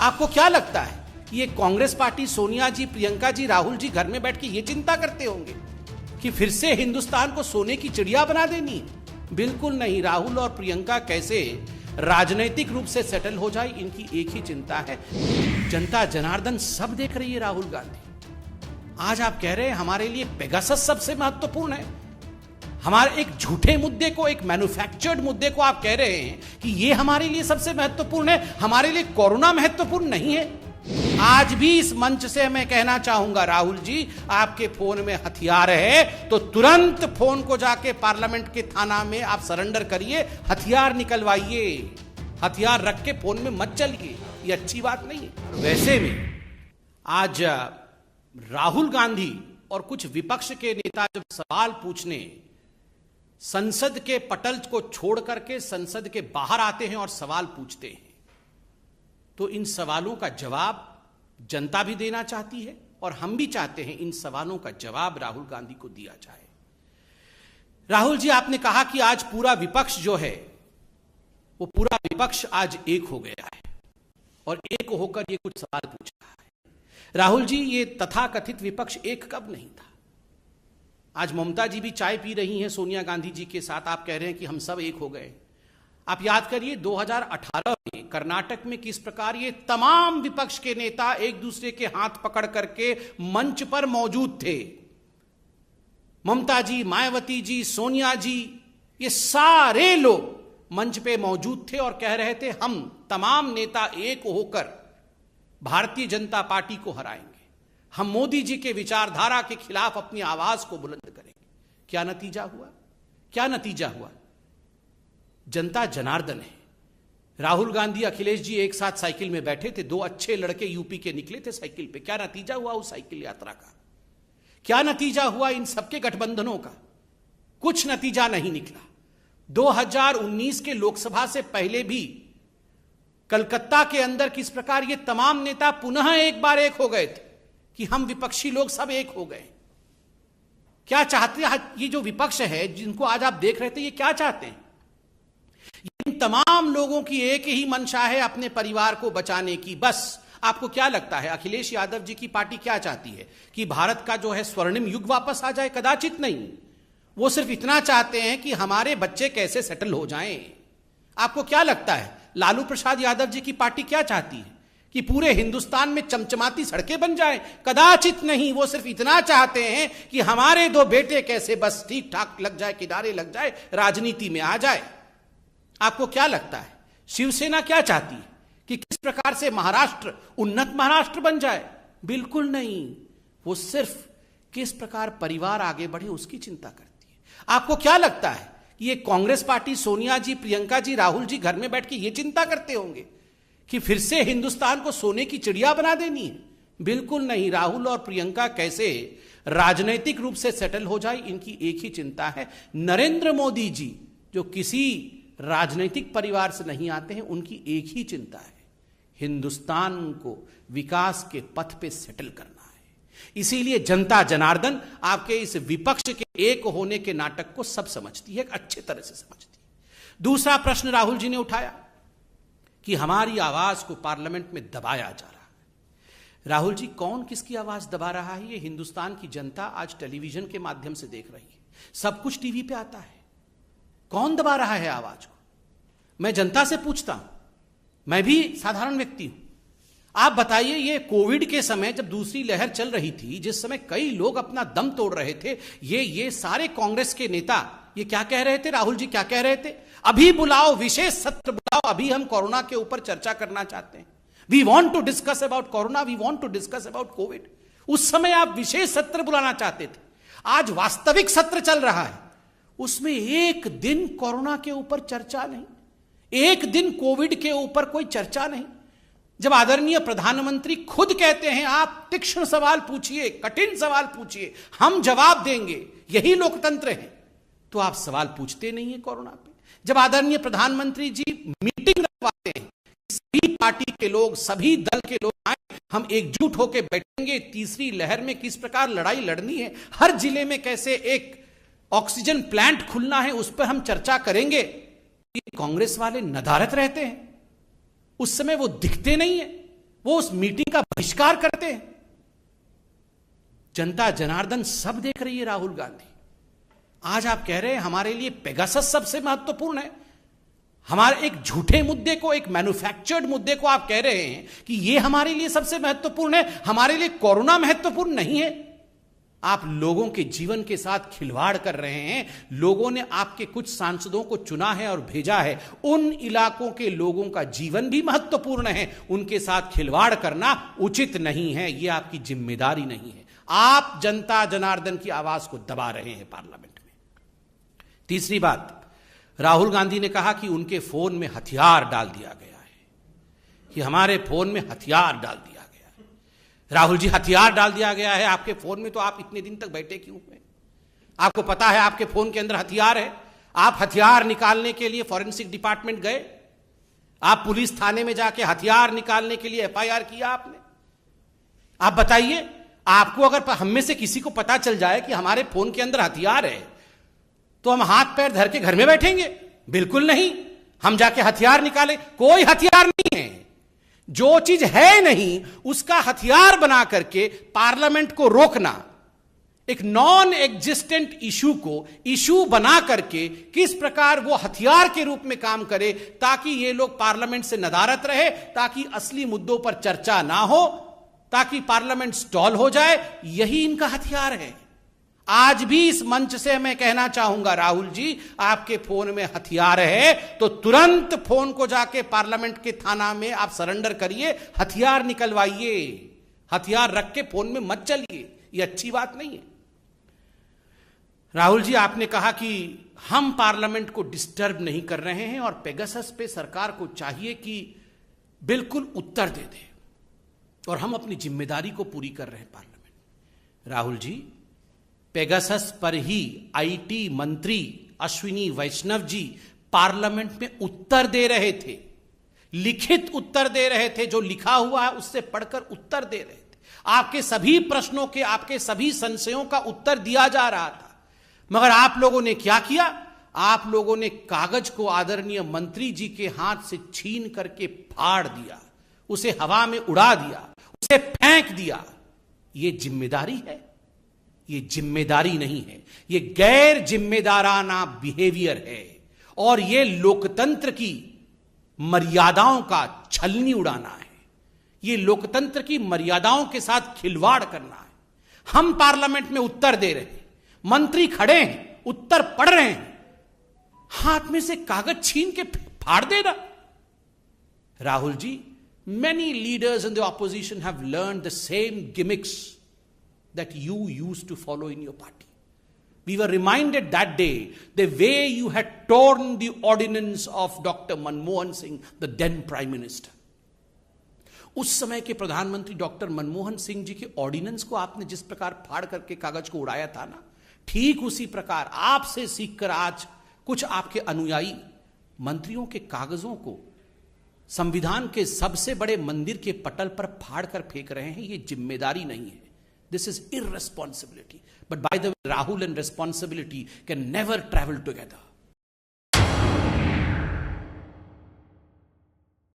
आपको क्या लगता है ये कांग्रेस पार्टी, सोनिया जी, प्रियंका जी, राहुल जी घर में बैठ के ये चिंता करते होंगे कि फिर से हिंदुस्तान को सोने की चिड़िया बना देनी है? बिल्कुल नहीं। राहुल और प्रियंका कैसे राजनीतिक रूप से सेटल हो जाए, इनकी एक ही चिंता है। जनता जनार्दन सब देख रही है राहुल गांधी। आज आप कह रहे हैं हमारे लिए पेगासस सबसे महत्वपूर्ण है। हमारे एक झूठे मुद्दे को, एक मैन्युफैक्चर्ड मुद्दे को आप कह रहे हैं कि ये हमारे लिए सबसे महत्वपूर्ण है। हमारे लिए कोरोना महत्वपूर्ण नहीं है। आज भी इस मंच से मैं कहना चाहूंगा, राहुल जी, आपके फोन में हथियार है तो तुरंत फोन को जाके पार्लियामेंट के थाना में आप सरेंडर करिए, हथियार निकलवाइए। हथियार रख के फोन में मत चलिए, ये अच्छी बात नहीं है। वैसे में आज राहुल गांधी और कुछ विपक्ष के नेता जब सवाल पूछने संसद के पटल को छोड़ करके संसद के बाहर आते हैं और सवाल पूछते हैं, तो इन सवालों का जवाब जनता भी देना चाहती है और हम भी चाहते हैं इन सवालों का जवाब राहुल गांधी को दिया जाए। राहुल जी, आपने कहा कि आज पूरा विपक्ष जो है वो पूरा विपक्ष आज एक हो गया है और एक होकर ये कुछ सवाल पूछ रहा है। राहुल जी, ये तथाकथित विपक्ष एक कब नहीं था? आज ममता जी भी चाय पी रही हैं सोनिया गांधी जी के साथ, आप कह रहे हैं कि हम सब एक हो गए। आप याद करिए 2018 में कर्नाटक में किस प्रकार ये तमाम विपक्ष के नेता एक दूसरे के हाथ पकड़ करके मंच पर मौजूद थे। ममता जी, मायावती जी, सोनिया जी, ये सारे लोग मंच पे मौजूद थे और कह रहे थे हम तमाम नेता एक होकर भारतीय जनता पार्टी को हराएंगे, हम मोदी जी के विचारधारा के खिलाफ अपनी आवाज को बुलंद करेंगे। क्या नतीजा हुआ? क्या नतीजा हुआ? जनता जनार्दन है। राहुल गांधी, अखिलेश जी एक साथ साइकिल में बैठे थे, दो अच्छे लड़के यूपी के निकले थे साइकिल पे। क्या नतीजा हुआ उस साइकिल यात्रा का? क्या नतीजा हुआ इन सबके गठबंधनों का? कुछ नतीजा नहीं निकला। 2019 के लोकसभा से पहले भी कलकत्ता के अंदर किस प्रकार ये तमाम नेता पुनः एक बार एक हो गए थे कि हम विपक्षी लोग सब एक हो गए। क्या चाहते हैं ये जो विपक्ष है जिनको आज आप देख रहे थे, ये क्या चाहते हैं? इन तमाम लोगों की एक ही मंशा है अपने परिवार को बचाने की। बस आपको क्या लगता है अखिलेश यादव जी की पार्टी क्या चाहती है कि भारत का जो है स्वर्णिम युग वापस आ जाए? कदाचित नहीं। वो सिर्फ इतना चाहते हैं कि हमारे बच्चे कैसे सेटल हो जाएं। आपको क्या लगता है लालू प्रसाद यादव जी की पार्टी क्या चाहती है कि पूरे हिंदुस्तान में चमचमाती सड़कें बन जाएं? कदाचित नहीं। वो सिर्फ इतना चाहते हैं कि हमारे दो बेटे कैसे बस ठीक ठाक लग जाए, किनारे लग जाए, राजनीति में आ जाए। आपको क्या लगता है शिवसेना क्या चाहती है कि किस प्रकार से महाराष्ट्र उन्नत महाराष्ट्र बन जाए? बिल्कुल नहीं। वो सिर्फ किस प्रकार परिवार आगे बढ़े उसकी चिंता करती है। आपको क्या लगता है कि ये कांग्रेस पार्टी, सोनिया जी, प्रियंका जी, राहुल जी घर में बैठ के ये चिंता करते होंगे कि फिर से हिंदुस्तान को सोने की चिड़िया बना देनी है? बिल्कुल नहीं। राहुल और प्रियंका कैसे राजनीतिक रूप से सेटल हो जाए, इनकी एक ही चिंता है। नरेंद्र मोदी जी जो किसी राजनीतिक परिवार से नहीं आते हैं, उनकी एक ही चिंता है हिंदुस्तान को विकास के पथ पे सेटल करना है। इसीलिए जनता जनार्दन आपके इस विपक्ष के एक होने के नाटक को सब समझती है, अच्छे तरह से समझती है। दूसरा प्रश्न राहुल जी ने उठाया कि हमारी आवाज को पार्लियामेंट में दबाया जा रहा है। राहुल जी, कौन किसकी आवाज दबा रहा है? ये हिंदुस्तान की जनता आज टेलीविजन के माध्यम से देख रही है, सब कुछ टीवी पे आता है। कौन दबा रहा है आवाज को? मैं जनता से पूछता हूं, मैं भी साधारण व्यक्ति हूं। आप बताइए, ये कोविड के समय जब दूसरी लहर चल रही थी, जिस समय कई लोग अपना दम तोड़ रहे थे, ये सारे कांग्रेस के नेता ये क्या कह रहे थे? राहुल जी क्या कह रहे थे? अभी बुलाओ, विशेष सत्र बुलाओ, अभी हम कोरोना के ऊपर चर्चा करना चाहते हैं। We want to discuss about corona, we want to discuss about COVID. उस समय आप विशेष सत्र बुलाना चाहते थे। आज वास्तविक सत्र चल रहा है, उसमें एक दिन कोरोना के ऊपर चर्चा नहीं, एक दिन कोविड के ऊपर कोई चर्चा नहीं। जब आदरणीय प्रधानमंत्री खुद कहते हैं आप तीक्ष्ण सवाल पूछिए, कठिन सवाल पूछिए, हम जवाब देंगे, यही लोकतंत्र है, तो आप सवाल पूछते नहीं है कोरोना पे। जब आदरणीय प्रधानमंत्री जी मीटिंग रखवाते हैं, सभी पार्टी के लोग, सभी दल के लोग आए, हम एकजुट होकर बैठेंगे, तीसरी लहर में किस प्रकार लड़ाई लड़नी है, हर जिले में कैसे एक ऑक्सीजन प्लांट खुलना है, उस पर हम चर्चा करेंगे। ये कांग्रेस वाले नदारत रहते हैं, उस समय वो दिखते नहीं है। वो उस मीटिंग का बहिष्कार करते हैं। जनता जनार्दन सब देख रही है राहुल गांधी। आज आप कह रहे हैं हमारे लिए पेगासस सबसे महत्वपूर्ण है। हमारे एक झूठे मुद्दे को, एक मैन्युफैक्चर्ड मुद्दे को आप कह रहे हैं कि यह हमारे लिए सबसे महत्वपूर्ण है, हमारे लिए कोरोना महत्वपूर्ण नहीं है। आप लोगों के जीवन के साथ खिलवाड़ कर रहे हैं। लोगों ने आपके कुछ सांसदों को चुना है और भेजा है। उन इलाकों के लोगों का जीवन भी महत्वपूर्ण है। उनके साथ खिलवाड़ करना उचित नहीं है। यह आपकी जिम्मेदारी नहीं है। आप जनता जनार्दन की आवाज को दबा रहे हैं पार्लियामेंट में। तीसरी बात, राहुल गांधी ने कहा कि उनके फोन में हथियार डाल दिया गया है, कि हमारे फोन में हथियार डाल दिया गया है। राहुल जी, हथियार डाल दिया गया है आपके फोन में, तो आप इतने दिन तक बैठे क्यों हुए? आपको पता है आपके फोन के अंदर हथियार है। आप हथियार निकालने के लिए फॉरेंसिक डिपार्टमेंट गए, आप पुलिस थाने में जाके हथियार निकालने के लिए एफआईआर किया आपने। आप बताइए, आपको अगर हम में से किसी को पता चल जाए कि हमारे फोन के अंदर हथियार है, तो हम हाथ पैर धर के घर में बैठेंगे? बिल्कुल नहीं। हम जाके हथियार निकालें? कोई हथियार नहीं है। जो चीज है नहीं उसका हथियार बना करके पार्लियामेंट को रोकना, एक नॉन एग्जिस्टेंट इशू को इशू बना करके किस प्रकार वो हथियार के रूप में काम करे, ताकि ये लोग पार्लियामेंट से नदारत रहे, ताकि असली मुद्दों पर चर्चा ना हो, ताकि पार्लियामेंट स्टॉल हो जाए, यही इनका हथियार है। आज भी इस मंच से मैं कहना चाहूंगा, राहुल जी, आपके फोन में हथियार है तो तुरंत फोन को जाके पार्लियामेंट के थाना में आप सरेंडर करिए, हथियार निकलवाइए। हथियार रख के फोन में मत चलिए, यह अच्छी बात नहीं है। राहुल जी, आपने कहा कि हम पार्लियामेंट को डिस्टर्ब नहीं कर रहे हैं और पेगासस पे सरकार को चाहिए कि बिल्कुल उत्तर दे दे, और हम अपनी जिम्मेदारी को पूरी कर रहे हैं पार्लियामेंट। राहुल जी, पेगासस पर ही आईटी मंत्री अश्विनी वैष्णव जी पार्लियामेंट में उत्तर दे रहे थे, लिखित उत्तर दे रहे थे। जो लिखा हुआ है उससे पढ़कर उत्तर दे रहे थे। आपके सभी प्रश्नों के, आपके सभी संशयों का उत्तर दिया जा रहा था। मगर आप लोगों ने क्या किया? आप लोगों ने कागज को आदरणीय मंत्री जी के हाथ से छीन करके फाड़ दिया, उसे हवा में उड़ा दिया, उसे फेंक दिया। यह जिम्मेदारी है? ये जिम्मेदारी नहीं है, ये गैर जिम्मेदाराना बिहेवियर है, और ये लोकतंत्र की मर्यादाओं का छलनी उड़ाना है। ये लोकतंत्र की मर्यादाओं के साथ खिलवाड़ करना है। हम पार्लियामेंट में उत्तर दे रहे हैं, मंत्री खड़े हैं, उत्तर पढ़ रहे हैं, हाथ में से कागज छीन के फाड़ देना। Rahul ji, many leaders in the opposition have learned the same gimmicks that you used to follow in your party. We were reminded that day the way you had torn the ordinance of Dr. Manmohan Singh, the then Prime Minister. उस समय के प्रधानमंत्री doctor Manmohan Singh ji के ordinance को आपने जिस प्रकार फाड़ करके कागज को उड़ाया था ना, ठीक उसी प्रकार आपसे सीखकर आज कुछ आपके अनुयायी मंत्रियों के कागजों को संविधान के सबसे बड़े मंदिर के पटल पर फाड़ कर फेंक रहे हैं। यह जिम्मेदारी नहीं है। This is irresponsibility. But by the way, Rahul and responsibility can never travel together.